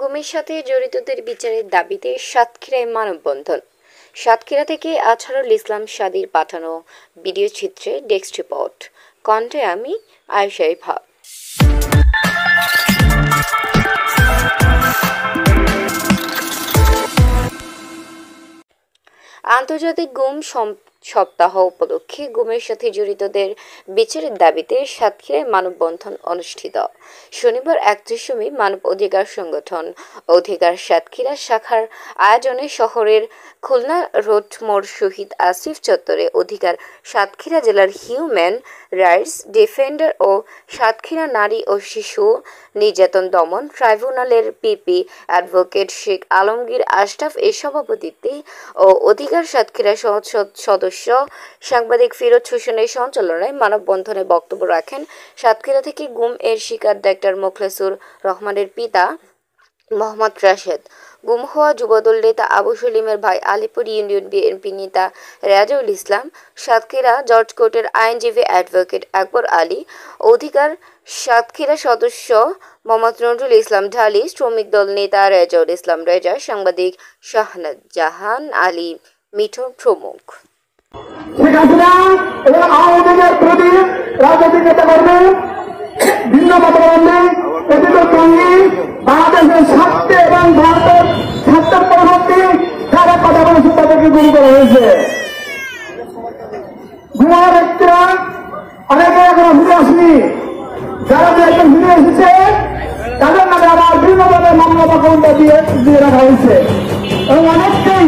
গুমের সাথে জড়িতদের বিচারের দাবিতে সাতক্ষীরায় মানববন্ধন। সাতক্ষীরা থেকে আজহারুল ইসলাম সাদির পাঠানো ভিডিও চিত্রে ডেস্ক রিপোর্ট। কণ্ঠে আমি আয়েশা ইভা। আন্তর্জাতিক গুম সপ্তাহ উপলক্ষে গুমের সাথে জড়িতদের বিচারের দাবিতে সাতক্ষীরায় মানববন্ধন অনুষ্ঠিত। শনিবার 31 মে মানব অধিকার সংগঠন অধিকার সাতক্ষীরা শাখার আয়োজনে শহরের খুলনা রোড মোড় শহীদ আসিফ চত্বরে অধিকার সাতক্ষীরা জেলার হিউম্যান রাইটস ডিফেন্ডার ও সাতক্ষীরা নারী ও শিশু নির্যাতন দমন ট্রাইব্যুনালের পিপি অ্যাডভোকেট শেখ আলমগীর আশরাফ এর সভাপতিত্বে ও অধিকার সাতক্ষীরা সদস্য সাংবাদিক ফিরোজ হোসেনের সঞ্চালনায় মানববন্ধনে বক্তব্য রাখেন সাতক্ষীরা থেকে গুম এর শিকার ডাক্তার মোখলেসুর রহমানের পিতা মোহাম্মদ রাশেদ, গুম হওয়া যুবদল নেতা আবু সলিমের ভাই আলিপুর ইউনিয়ন বিএনপি নেতা রেজাউল ইসলাম, সাতক্ষীরা জর্জ কোর্টের আইনজীবী অ্যাডভোকেট আকবর আলী, অধিকার সাতক্ষীরা সদস্য মোহাম্মদ নজরুল ইসলাম ঢালি, শ্রমিক দল নেতা রেজাউল ইসলাম রেজা, সাংবাদিক শাহনাজ জাহান আলী মিঠু প্রমুখ। শেখ হাসিনা এবং আওয়ামী লীগের প্রতি রাজনৈতিক নেতাকর্মী ভিন্ন মতাবলম্বী কথিত জঙ্গি বাংলাদেশের স্বার্থে এবং ভারতের স্বার্থের পরবর্তী যারা কথা বলেছে তাদেরকে গুম করা হয়েছে। গুমা ব্যক্তিরা অনেকে এখনো ফিরে আসেনি, যারা একজন ফিরে এসেছে তাদের নামে আবার বিভিন্নভাবে মামলা মোকদ্দমা দিয়ে রাখা হয়েছে এবং অনেককেই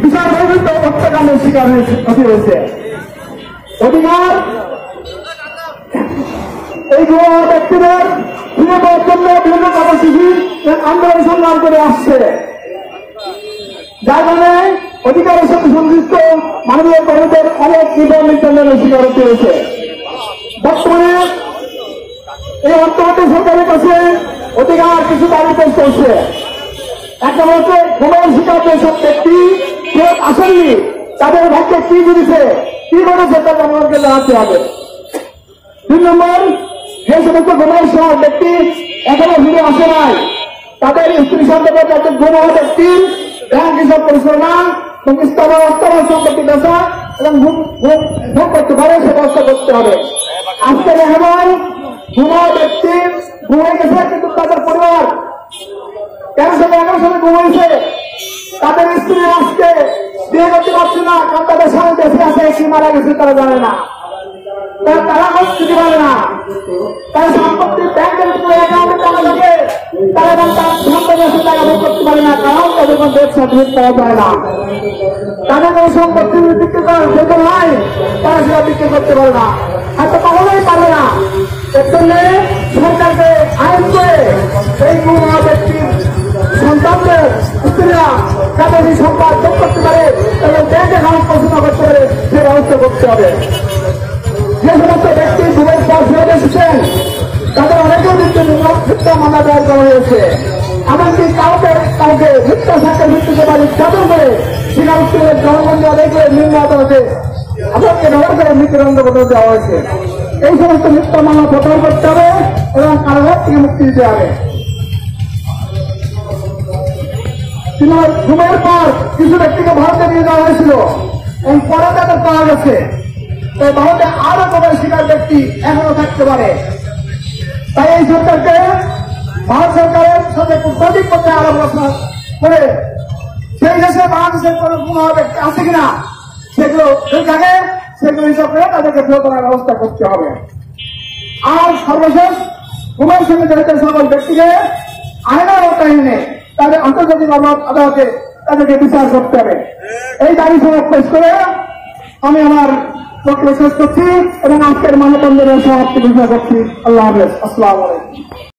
বিচার বহির্ভূত হত্যাকাণ্ডের শিকার হতে হয়েছে। অধিকার এই যুব ব্যক্তিদের ফিরে পাওয়ার জন্য বিভিন্ন কর্মসূচি আন্দোলন সংগ্রাম করে আসছে, যার মানে অধিকারের সাথে সংশ্লিষ্ট মাননীয় কর্মীদের অনেক নির্যাতনের শিকার হতে হয়েছে। বর্তমানে এই অন্তর্বর্তী সরকারের কাছে অধিকার কিছু দাবি পেশ করছে। একটা হচ্ছে গুমের শিকারদের সব ব্যক্তি কেউ আসেননি, তাদের ভাগ্যে কি দিয়েছে কি করেছে তা আমাদেরকে জানাতে হবে। 2 নম্বর, যে সমস্ত গুমের সহ ব্যক্তি এখনো ফিরে আসে নাই তাদের স্ত্রী সন্তান তাদের গুম হওয়া ব্যক্তি ব্যাংক হিসাব পরিচালনা এবং স্তর সম্পত্তি বেচা এবং ভোগ করতে পারে সে ব্যবস্থা করতে হবে। আজকে দেখা যায় গুম হওয়া ব্যক্তি গুম হয়ে গেছে কিন্তু তাদের পরিবার 1111 সালে গুম হয়েছে, তাদের স্ত্রী আজকে বিয়ে করতে পারছে না, কারণ তাদের স্বামী দেশে আছে, কি মারা গেছে তারা জানে না, তারা দিতে পারে না, তারা সম্পত্তি ব্যাংকের অ্যাকাউন্টে টাকা থাকে, তারা এবং তার সম্পত্তি আছে টাকা ভোগ করতে পারে না, কারণ তাদের কোনো ডেথ সার্টিফিকেট পাওয়া যায় না, তাদের কোনো সম্পত্তি বিক্রি করার যোগ্য নয়, তারা সেটা বিক্রি করতে পারে না, হয়তো কখনোই পারে না। এর জন্য সরকারকে আইন করে এই গুম হওয়া ব্যক্তির সন্তানদের স্ত্রীরা যাতে এই সম্পদ ভোগ করতে পারে এবং ব্যাংক অ্যাকাউন্ট পরিচালনা করতে পারে সে ব্যবস্থা করতে হবে। যে সমস্ত ব্যক্তি গুমের পর ফেরত এসেছেন তাদের অনেকেও মিথ্যা মামলা দায়ের করা হয়েছে, এমনকি কাউকে মিথ্যা সাক্ষাৎ ভিত্তিতে বাড়ি চাদর করে স্বীকারোক্তিদের জনগণ আদায় করে নিম্ন আদালতে আপনাকে ব্যবহার করে মৃত্যুদণ্ড পর্যন্ত দেওয়া হয়েছে। এই সমস্ত মিথ্যা মামলা প্রত্যাহার করতে হবে এবং কারাগার থেকে মুক্তি দিতে হবে। ঘুমের পর কিছু ব্যক্তিকে ভারতে নিয়ে যাওয়া হয়েছিল এবং পরে তাদের পাওয়া গেছে। তাই ভারতে আরো কোনো শিকার ব্যক্তি এখনো থাকতে পারে। তাই এই সরকারকে ভারত সরকারের সাথে সঠিক পথে আলোচনা করে সেই দেশে বাংলাদেশের কোন গুম হওয়া ব্যক্তি আছে কিনা সেগুলো থাকে সেগুলো হিসাব করে তাদেরকে ফেরত করার ব্যবস্থা করতে হবে। আর সর্বশেষ গুমের সঙ্গে জড়িত সকল ব্যক্তিকে আইনের আওতায় এনে তাদের আন্তর্জাতিক আদালতে তাদেরকে বিচার করতে হবে। এই দাবি সমাজ পেশ করে আমি আমার বক্তব্য শেষ করছি এবং আজকের মানববন্ধনের সমাপ্তি ঘোষণা করছি। আল্লাহ হাফেজ। আসসালামু আলাইকুম।